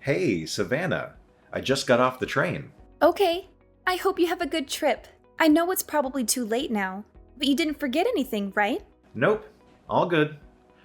Hey, Savannah. I just got off the train. Okay, I hope you have a good trip. I know it's probably too late now, but you didn't forget anything, right? Nope, all good.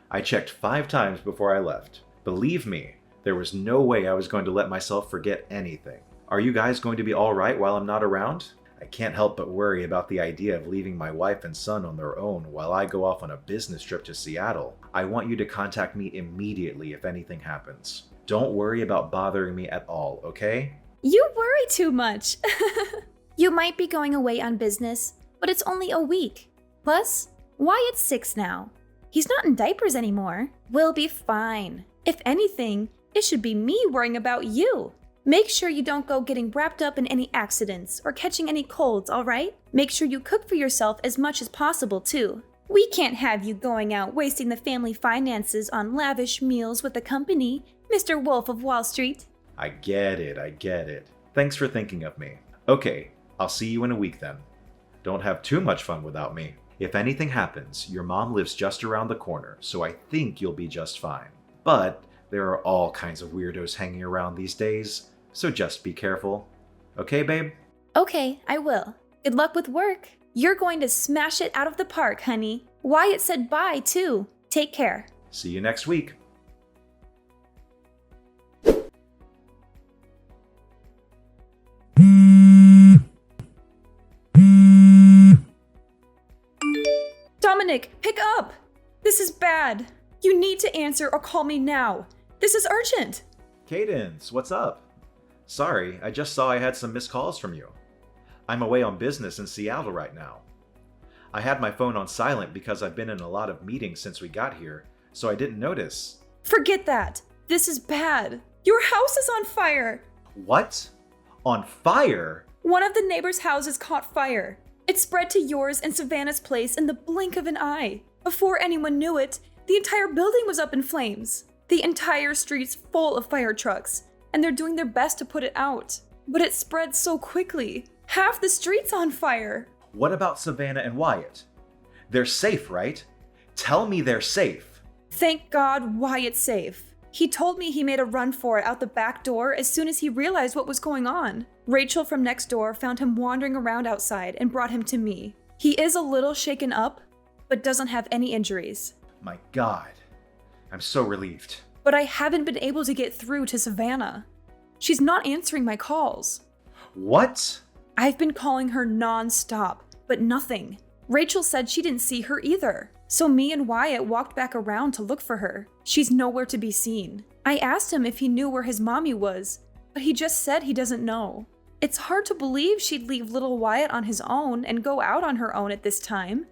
I checked 5 times before I left. Believe me, there was no way I was going to let myself forget anything. Are you guys going to be alright while I'm not around? I can't help but worry about the idea of leaving my wife and son on their own while I go off on a business trip to Seattle. I want you to contact me immediately if anything happens. Don't worry about bothering me at all, okay? You worry too much. You might be going away on business, but it's only a week. Plus, Wyatt's 6 now. He's not in diapers anymore. We'll be fine. If anything, it should be me worrying about you. Make sure you don't go getting wrapped up in any accidents or catching any colds, alright? Make sure you cook for yourself as much as possible, too. We can't have you going out wasting the family finances on lavish meals with the company, Mr. Wolf of Wall Street. I get it. Thanks for thinking of me. Okay, I'll see you in a week then. Don't have too much fun without me. If anything happens, your mom lives just around the corner, so I think you'll be just fine. But there are all kinds of weirdos hanging around these days, so just be careful. Okay, babe? Okay, I will. Good luck with work. You're going to smash it out of the park, honey. Wyatt said bye, too. Take care. See you next week. Dominic, pick up! This is bad. You need to answer or call me now. This is urgent. Cadence, what's up? Sorry, I just saw I had some missed calls from you. I'm away on business in Seattle right now. I had my phone on silent because I've been in a lot of meetings since we got here, so I didn't notice. Forget that. This is bad. Your house is on fire. What? On fire? One of the neighbors' houses caught fire. It spread to yours and Savannah's place in the blink of an eye. Before anyone knew it, the entire building was up in flames. The entire street's full of fire trucks, and they're doing their best to put it out. But it spread so quickly. Half the street's on fire. What about Savannah and Wyatt? They're safe, right? Tell me they're safe. Thank God Wyatt's safe. He told me he made a run for it out the back door as soon as he realized what was going on. Rachel from next door found him wandering around outside and brought him to me. He is a little shaken up, but doesn't have any injuries. My God. I'm so relieved. But I haven't been able to get through to Savannah. She's not answering my calls. What? I've been calling her non-stop, but nothing. Rachel said she didn't see her either. So me and Wyatt walked back around to look for her. She's nowhere to be seen. I asked him if he knew where his mommy was, but he just said he doesn't know. It's hard to believe she'd leave little Wyatt on his own and go out on her own at this time.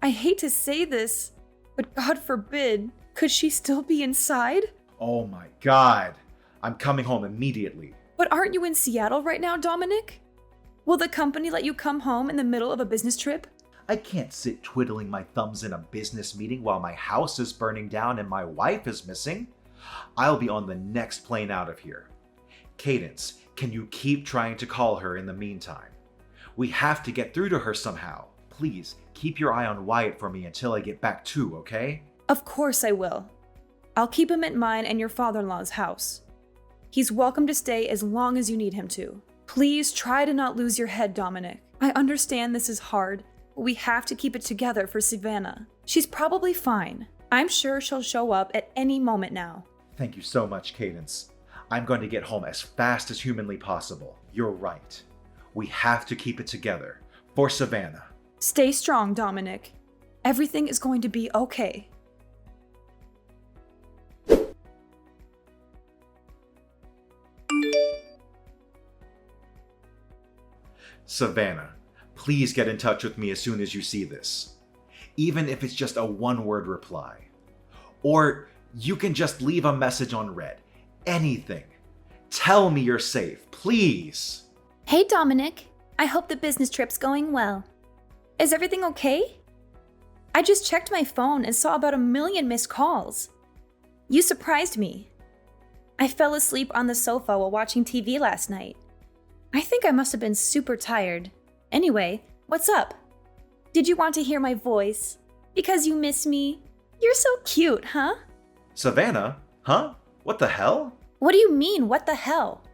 I hate to say this, but God forbid, could she still be inside? Oh my God. I'm coming home immediately. But aren't you in Seattle right now, Dominic? Will the company let you come home in the middle of a business trip? I can't sit twiddling my thumbs in a business meeting while my house is burning down and my wife is missing. I'll be on the next plane out of here. Cadence, can you keep trying to call her in the meantime? We have to get through to her somehow. Please, keep your eye on Wyatt for me until I get back too, okay? Of course I will. I'll keep him at mine and your father-in-law's house. He's welcome to stay as long as you need him to. Please try to not lose your head, Dominic. I understand this is hard, but we have to keep it together for Savannah. She's probably fine. I'm sure she'll show up at any moment now. Thank you so much, Cadence. I'm going to get home as fast as humanly possible. You're right. We have to keep it together. For Savannah. Stay strong, Dominic. Everything is going to be okay. Savannah, please get in touch with me as soon as you see this. Even if it's just a one-word reply. Or you can just leave a message on red. Anything. Tell me you're safe, please. Hey, Dominic. I hope the business trip's going well. Is everything okay? I just checked my phone and saw about 1 million missed calls. You surprised me. I fell asleep on the sofa while watching TV last night. I think I must have been super tired. Anyway, what's up? Did you want to hear my voice? Because you miss me? You're so cute, huh? Savannah? Huh? What the hell? What do you mean, what the hell?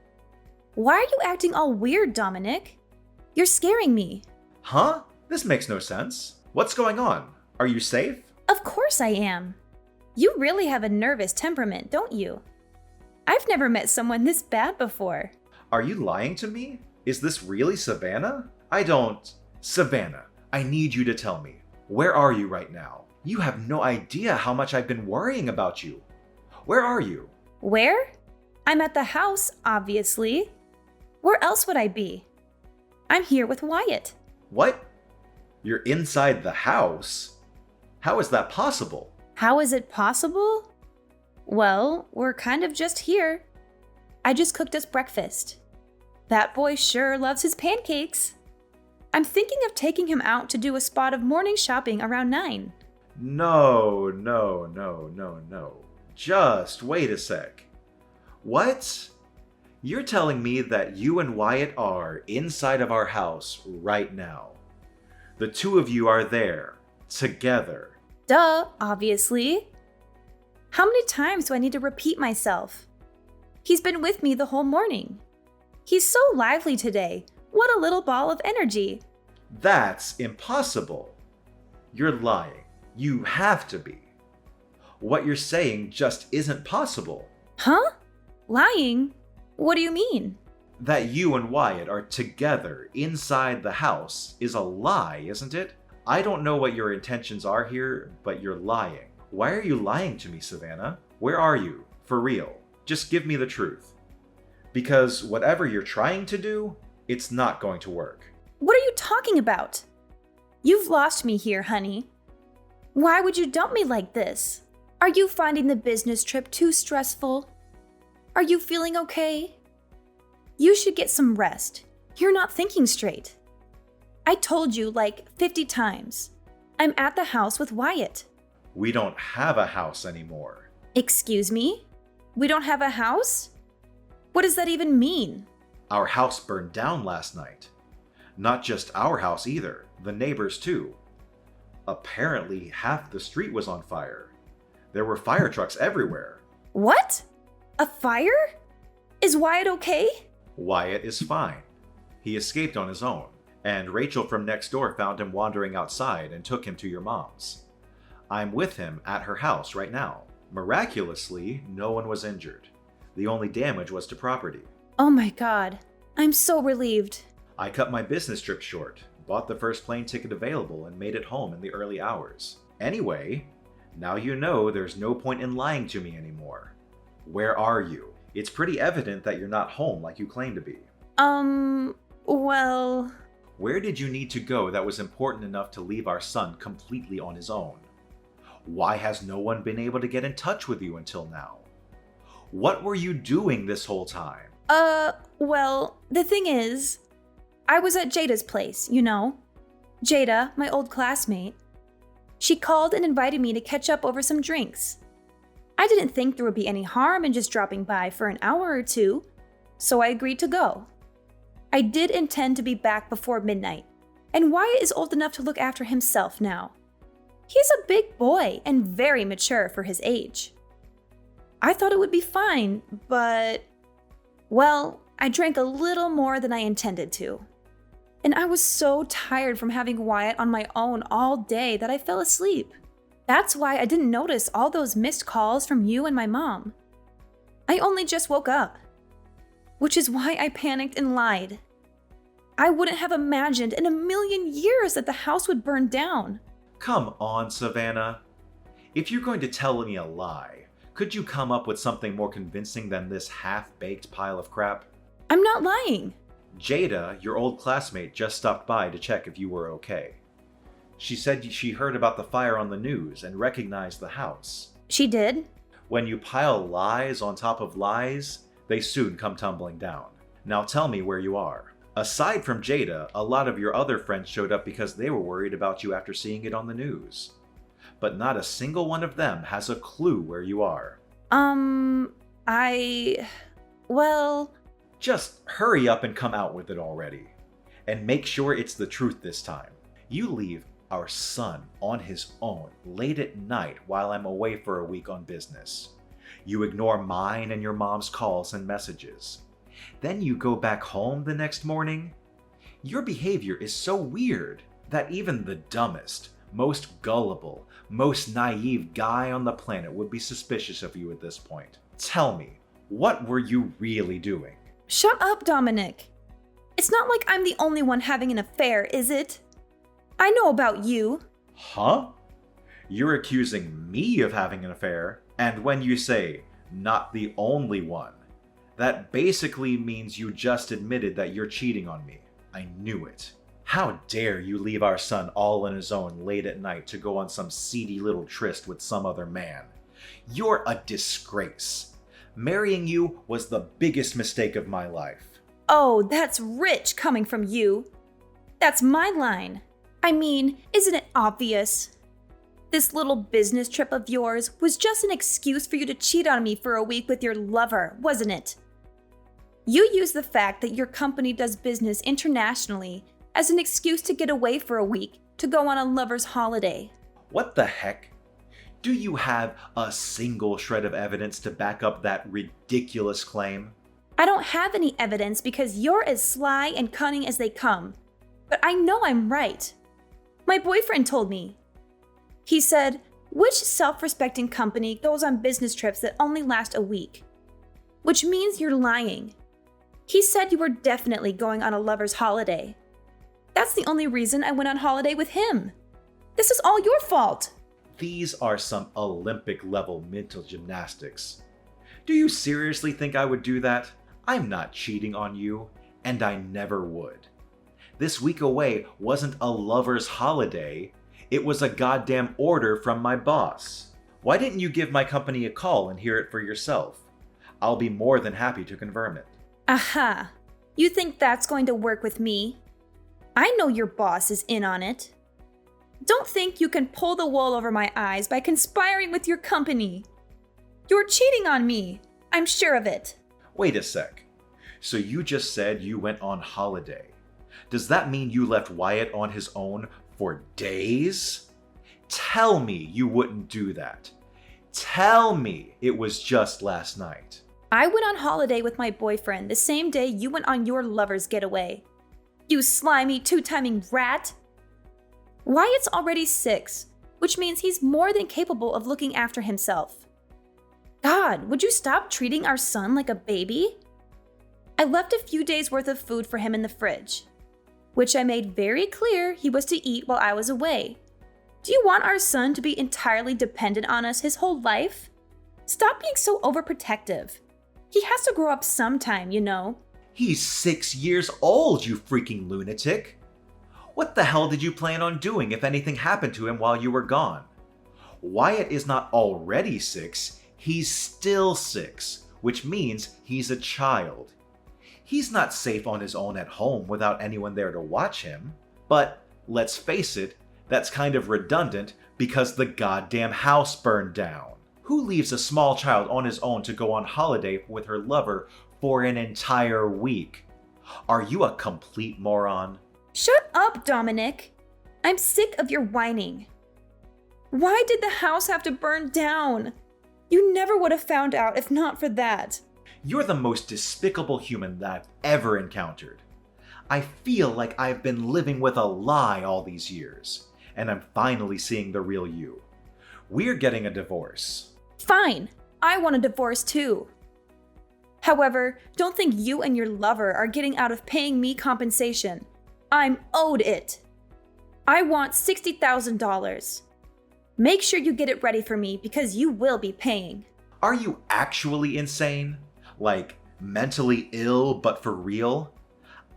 Why are you acting all weird, Dominic? You're scaring me. Huh? This makes no sense. What's going on? Are you safe? Of course I am. You really have a nervous temperament, don't you? I've never met someone this bad before. Are you lying to me? Is this really Savannah? Savannah, I need you to tell me. Where are you right now? You have no idea how much I've been worrying about you. Where are you? Where? I'm at the house, obviously. Where else would I be? I'm here with Wyatt. What? You're inside the house? How is that possible? How is it possible? Well, we're kind of just here. I just cooked us breakfast. That boy sure loves his pancakes. I'm thinking of taking him out to do a spot of morning shopping around 9. No. Just wait a sec. What? You're telling me that you and Wyatt are inside of our house right now. The two of you are there, together. Duh, obviously. How many times do I need to repeat myself? He's been with me the whole morning. He's so lively today. What a little ball of energy. That's impossible. You're lying. You have to be. What you're saying just isn't possible. Huh? Lying? What do you mean? That you and Wyatt are together inside the house is a lie, isn't it? I don't know what your intentions are here, but you're lying. Why are you lying to me, Savannah? Where are you? For real. Just give me the truth. Because whatever you're trying to do, it's not going to work. What are you talking about? You've lost me here, honey. Why would you dump me like this? Are you finding the business trip too stressful? Are you feeling okay? You should get some rest. You're not thinking straight. I told you like 50 times. I'm at the house with Wyatt. We don't have a house anymore. Excuse me? We don't have a house? What does that even mean? Our house burned down last night. Not just our house either, the neighbors too. Apparently, half the street was on fire. There were fire trucks everywhere. What? A fire? Is Wyatt okay? Wyatt is fine. He escaped on his own, and Rachel from next door found him wandering outside and took him to your mom's. I'm with him at her house right now. Miraculously, no one was injured. The only damage was to property. Oh my God. I'm so relieved. I cut my business trip short, bought the first plane ticket available, and made it home in the early hours. Anyway, now you know there's no point in lying to me anymore. Where are you? It's pretty evident that you're not home like you claim to be. Well... Where did you need to go that was important enough to leave our son completely on his own? Why has no one been able to get in touch with you until now? What were you doing this whole time? Well, the thing is, I was at Jada's place, you know. Jada, my old classmate. She called and invited me to catch up over some drinks. I didn't think there would be any harm in just dropping by for an hour or two, so I agreed to go. I did intend to be back before midnight, and Wyatt is old enough to look after himself now. He's a big boy and very mature for his age. I thought it would be fine, but... Well, I drank a little more than I intended to. And I was so tired from having Wyatt on my own all day that I fell asleep. That's why I didn't notice all those missed calls from you and my mom. I only just woke up. Which is why I panicked and lied. I wouldn't have imagined in a million years that the house would burn down. Come on, Savannah. If you're going to tell me a lie, could you come up with something more convincing than this half-baked pile of crap? I'm not lying. Jada, your old classmate, just stopped by to check if you were okay. She said she heard about the fire on the news and recognized the house. She did? When you pile lies on top of lies, they soon come tumbling down. Now tell me where you are. Aside from Jada, a lot of your other friends showed up because they were worried about you after seeing it on the news. But not a single one of them has a clue where you are. Well... Just hurry up and come out with it already. And make sure it's the truth this time. You leave our son on his own late at night while I'm away for a week on business. You ignore mine and your mom's calls and messages. Then you go back home the next morning. Your behavior is so weird that even the dumbest, most gullible, most naive guy on the planet would be suspicious of you at this point. Tell me, what were you really doing? Shut up, Dominic. It's not like I'm the only one having an affair, is it? I know about you. Huh? You're accusing me of having an affair, and when you say, not the only one, that basically means you just admitted that you're cheating on me. I knew it. How dare you leave our son all on his own late at night to go on some seedy little tryst with some other man? You're a disgrace. Marrying you was the biggest mistake of my life. Oh, that's rich coming from you. That's my line. I mean, isn't it obvious? This little business trip of yours was just an excuse for you to cheat on me for a week with your lover, wasn't it? You used the fact that your company does business internationally as an excuse to get away for a week to go on a lover's holiday. What the heck? Do you have a single shred of evidence to back up that ridiculous claim? I don't have any evidence because you're as sly and cunning as they come, but I know I'm right. My boyfriend told me. He said, which self-respecting company goes on business trips that only last a week? Which means you're lying. He said you were definitely going on a lover's holiday. That's the only reason I went on holiday with him. This is all your fault. These are some Olympic-level mental gymnastics. Do you seriously think I would do that? I'm not cheating on you, and I never would. This week away wasn't a lover's holiday. It was a goddamn order from my boss. Why didn't you give my company a call and hear it for yourself? I'll be more than happy to confirm it. Aha. You think that's going to work with me? I know your boss is in on it. Don't think you can pull the wool over my eyes by conspiring with your company. You're cheating on me. I'm sure of it. Wait a sec. So you just said you went on holiday. Does that mean you left Wyatt on his own for days? Tell me you wouldn't do that. Tell me it was just last night. I went on holiday with my boyfriend the same day you went on your lover's getaway. You slimy, two-timing rat! Wyatt's already 6, which means he's more than capable of looking after himself. God, would you stop treating our son like a baby? I left a few days' worth of food for him in the fridge, which I made very clear he was to eat while I was away. Do you want our son to be entirely dependent on us his whole life? Stop being so overprotective. He has to grow up sometime, you know. He's 6 years old, you freaking lunatic. What the hell did you plan on doing if anything happened to him while you were gone? Wyatt is not already 6, he's still 6, which means he's a child. He's not safe on his own at home without anyone there to watch him. But let's face it, that's kind of redundant because the goddamn house burned down. Who leaves a small child on his own to go on holiday with her lover for an entire week? Are you a complete moron? Shut up, Dominic. I'm sick of your whining. Why did the house have to burn down? You never would have found out if not for that. You're the most despicable human that I've ever encountered. I feel like I've been living with a lie all these years, and I'm finally seeing the real you. We're getting a divorce. Fine, I want a divorce too. However, don't think you and your lover are getting out of paying me compensation. I'm owed it. I want $60,000. Make sure you get it ready for me because you will be paying. Are you actually insane? Like, mentally ill but for real?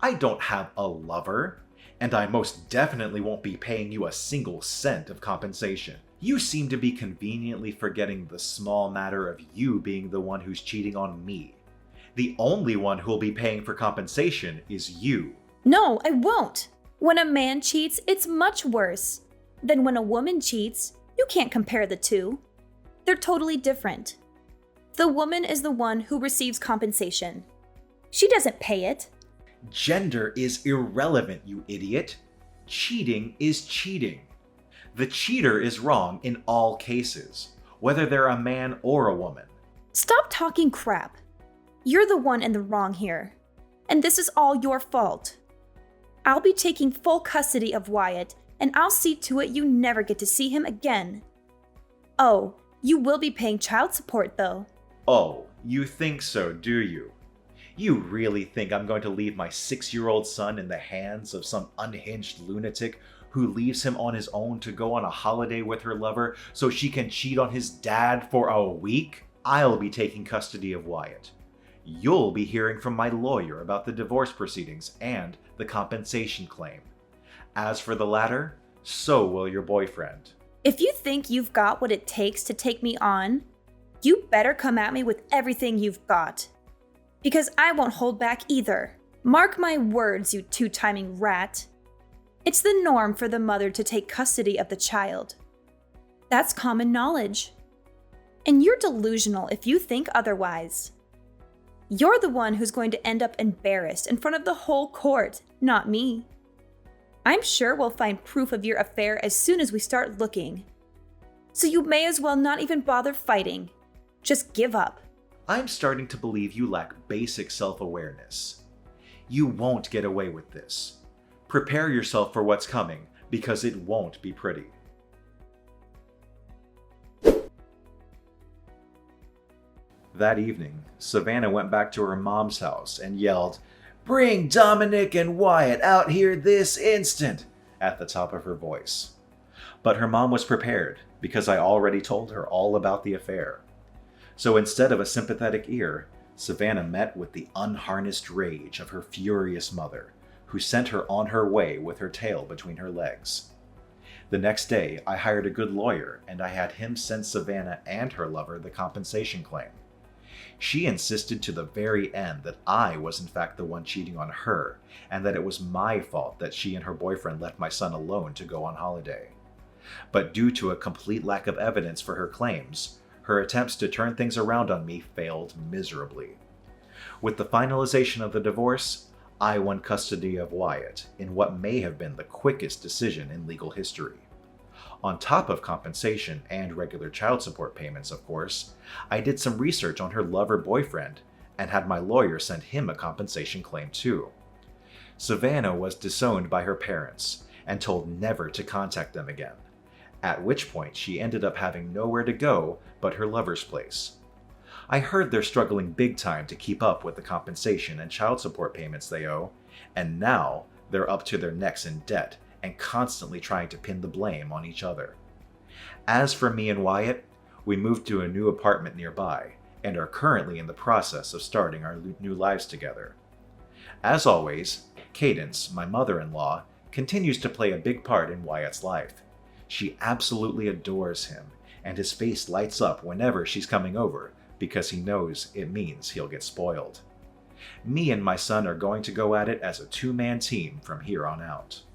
I don't have a lover, and I most definitely won't be paying you a single cent of compensation. You seem to be conveniently forgetting the small matter of you being the one who's cheating on me. The only one who'll be paying for compensation is you. No, I won't. When a man cheats, it's much worse. Then when a woman cheats, you can't compare the two. They're totally different. The woman is the one who receives compensation. She doesn't pay it. Gender is irrelevant, you idiot. Cheating is cheating. The cheater is wrong in all cases, whether they're a man or a woman. Stop talking crap. You're the one in the wrong here. And this is all your fault. I'll be taking full custody of Wyatt, and I'll see to it you never get to see him again. Oh, you will be paying child support though. Oh, you think so, do you? You really think I'm going to leave my 6-year-old son in the hands of some unhinged lunatic who leaves him on his own to go on a holiday with her lover so she can cheat on his dad for a week? I'll be taking custody of Wyatt. You'll be hearing from my lawyer about the divorce proceedings and the compensation claim. As for the latter, so will your boyfriend. If you think you've got what it takes to take me on, you better come at me with everything you've got. Because I won't hold back either. Mark my words, you two-timing rat. It's the norm for the mother to take custody of the child. That's common knowledge. And you're delusional if you think otherwise. You're the one who's going to end up embarrassed in front of the whole court, not me. I'm sure we'll find proof of your affair as soon as we start looking. So you may as well not even bother fighting. Just give up. I'm starting to believe you lack basic self-awareness. You won't get away with this. Prepare yourself for what's coming, because it won't be pretty. That evening, Savannah went back to her mom's house and yelled, "Bring Dominic and Wyatt out here this instant!" at the top of her voice. But her mom was prepared, because I already told her all about the affair. So instead of a sympathetic ear, Savannah met with the unharnessed rage of her furious mother, who sent her on her way with her tail between her legs. The next day, I hired a good lawyer and I had him send Savannah and her lover the compensation claim. She insisted to the very end that I was in fact the one cheating on her, and that it was my fault that she and her boyfriend left my son alone to go on holiday. But due to a complete lack of evidence for her claims, her attempts to turn things around on me failed miserably. With the finalization of the divorce, I won custody of Wyatt in what may have been the quickest decision in legal history. On top of compensation and regular child support payments, of course, I did some research on her lover-boyfriend and had my lawyer send him a compensation claim too. Savannah was disowned by her parents and told never to contact them again, at which point she ended up having nowhere to go but her lover's place. I heard they're struggling big time to keep up with the compensation and child support payments they owe, and now they're up to their necks in debt and constantly trying to pin the blame on each other. As for me and Wyatt, we moved to a new apartment nearby and are currently in the process of starting our new lives together. As always, Cadence, my mother-in-law, continues to play a big part in Wyatt's life. She absolutely adores him, and his face lights up whenever she's coming over because he knows it means he'll get spoiled. Me and my son are going to go at it as a two-man team from here on out.